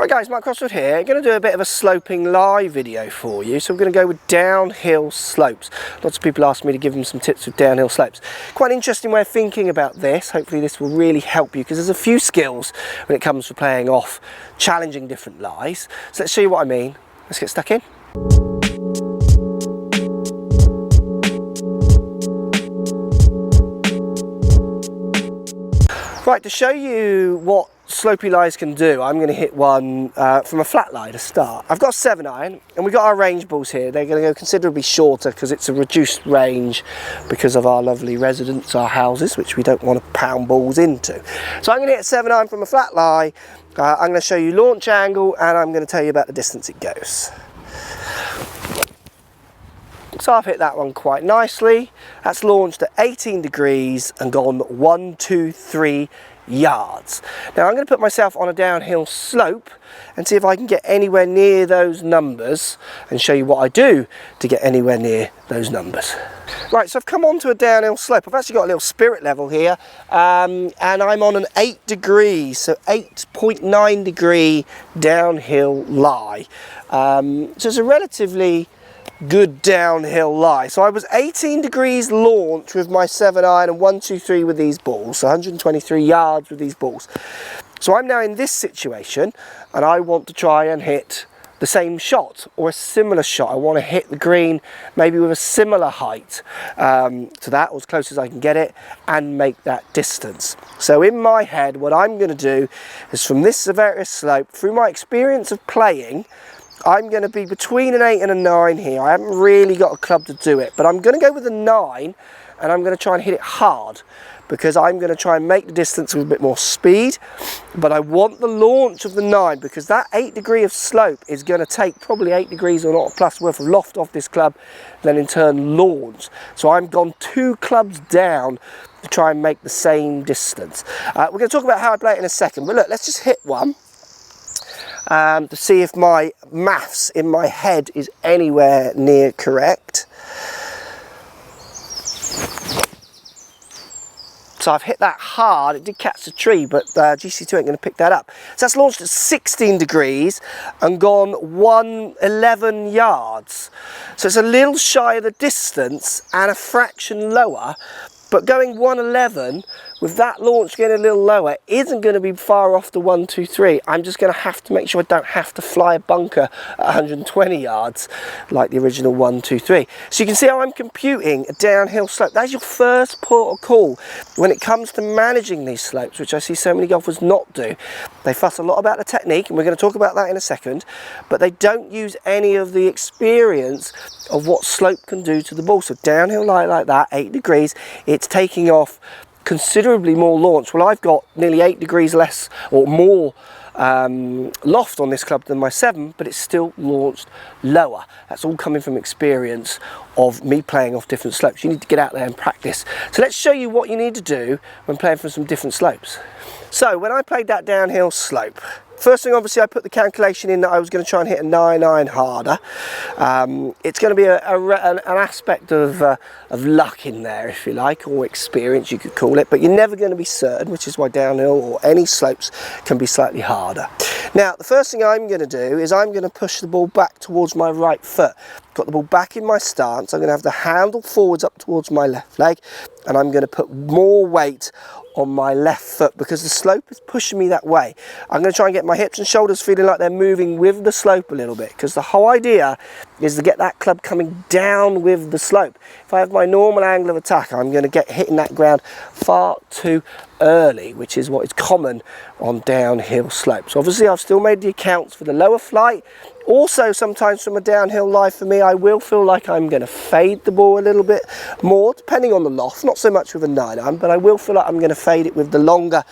Right guys, Mark Crossfield here. I'm going to do a bit of a sloping lie video for you. So we're going to go with downhill slopes. Lots of people ask me to give them some tips with downhill slopes. Quite an interesting way of thinking about this. Hopefully this will really help you because there's a few skills when it comes to playing off challenging different lies. So let's show you what I mean. Let's get stuck in. Right, to show you what slopey lies can do, I'm going to hit one from a flat lie to start. I've got a 7-iron and we've got our range balls here. They're going to go considerably shorter because it's a reduced range because of our lovely residence, our houses, which we don't want to pound balls into. So I'm going to hit a 7-iron from a flat lie. I'm going to show you launch angle and I'm going to tell you about the distance it goes. So I've hit that one quite nicely. That's launched at 18 degrees and gone 1, 2, 3 yards. Now I'm going to put myself on a downhill slope and see if I can get anywhere near those numbers and show you what I do to get anywhere near those numbers. Right, so I've come onto a downhill slope. I've actually got a little spirit level here and I'm on an 8 degrees, so 8.9 degree downhill lie. So it's a relatively good downhill lie. So I was 18 degrees launch with my 7-iron and 1, 2, 3 with these balls, so 123 yards with these balls. So I'm now in this situation and I want to try and hit the same shot or a similar shot. I want to hit the green maybe with a similar height to that, or as close as I can get it, and make that distance. So in my head what I'm going to do is, from this severest slope, through my experience of playing, I'm going to be between an 8 and a 9 here. I haven't really got a club to do it, but I'm going to go with a 9 and I'm going to try and hit it hard because I'm going to try and make the distance with a bit more speed. But I want the launch of the 9 because that 8 degree of slope is going to take probably 8 degrees or not plus worth of loft off this club, then in turn launch. So I've gone 2 clubs down to try and make the same distance. We're going to talk about how I play it in a second, but look, let's just hit one. To see if my maths in my head is anywhere near correct. So I've hit that hard. It did catch the tree, but GC2 ain't going to pick that up. So that's launched at 16 degrees and gone 111 yards. So it's a little shy of the distance and a fraction lower, but going 111 with that launch getting a little lower isn't going to be far off the 1, 2, 3. I'm just going to have to make sure I don't have to fly a bunker at 120 yards like the original 1, 2, 3. So you can see how I'm computing a downhill slope. That's your first port of call when it comes to managing these slopes, which I see so many golfers not do. They fuss a lot about the technique, and we're going to talk about that in a second, but they don't use any of the experience of what slope can do to the ball. So downhill lie like that, 8 degrees, it's taking off considerably more launch. Well, I've got nearly 8 degrees less or more loft on this club than my 7, but it's still launched lower. That's all coming from experience of me playing off different slopes. You need to get out there and practice. So let's show you what you need to do when playing from some different slopes. So when I played that downhill slope, first thing, obviously, I put the calculation in that I was going to try and hit a 9-iron harder. It's going to be an aspect of luck in there, if you like, or experience, you could call it, but you're never going to be certain, which is why downhill or any slopes can be slightly harder. Now, the first thing I'm going to do is I'm going to push the ball back towards my right foot. Got the ball back in my stance. I'm going to have the handle forwards up towards my left leg, and I'm going to put more weight on my left foot because the slope is pushing me that way. I'm going to try and get my hips and shoulders feeling like they're moving with the slope a little bit, because the whole idea is to get that club coming down with the slope. If I have my normal angle of attack, I'm going to get hitting that ground far too early, which is what is common on downhill slopes. Obviously, I've still made the accounts for the lower flight. Also, sometimes from a downhill lie for me, I will feel like I'm going to fade the ball a little bit more, depending on the loft. Not so much with a 9-iron, but I will feel like I'm going to fade it with the longer,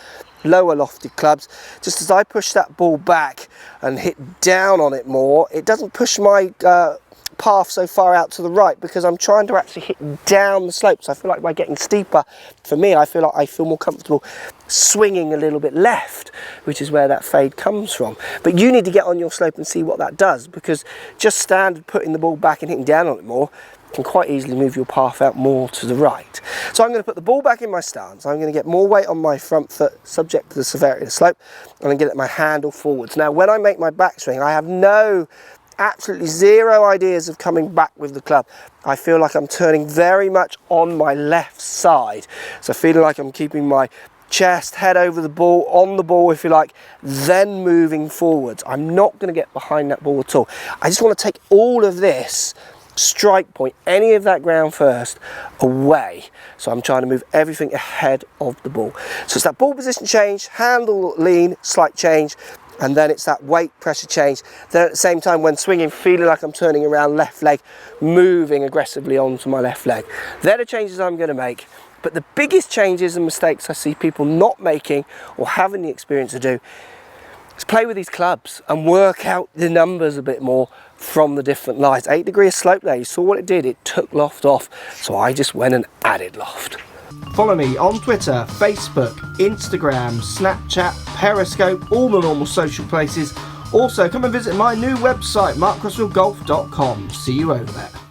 lower lofted clubs. Just as I push that ball back and hit down on it more, it doesn't push my path so far out to the right because I'm trying to actually hit down the slopes. I feel like by getting steeper, for me, I feel like I feel more comfortable swinging a little bit left, which is where that fade comes from. But you need to get on your slope and see what that does, because just standard putting the ball back and hitting down on it more can quite easily move your path out more to the right. So I'm going to put the ball back in my stance. I'm going to get more weight on my front foot, subject to the severity of the slope, and then get my handle forwards. Now, when I make my backswing, I have absolutely zero ideas of coming back with the club. I feel like I'm turning very much on my left side. So feeling like I'm keeping my chest, head over the ball, on the ball if you like, then moving forwards. I'm not going to get behind that ball at all. I just want to take all of this strike point, any of that ground first, away. So I'm trying to move everything ahead of the ball. So it's that ball position change, handle lean, slight change, and then it's that weight pressure change. Then at the same time, when swinging, feeling like I'm turning around left leg, moving aggressively onto my left leg. They're the changes I'm going to make. But the biggest changes and mistakes I see people not making or having the experience to do is play with these clubs and work out the numbers a bit more from the different lies. 8 degree of slope there, you saw what it did, it took loft off. So I just went and added loft. Follow me on Twitter, Facebook, Instagram, Snapchat, Periscope, all the normal social places. Also, come and visit my new website, markcrossfieldgolf.com. See you over there.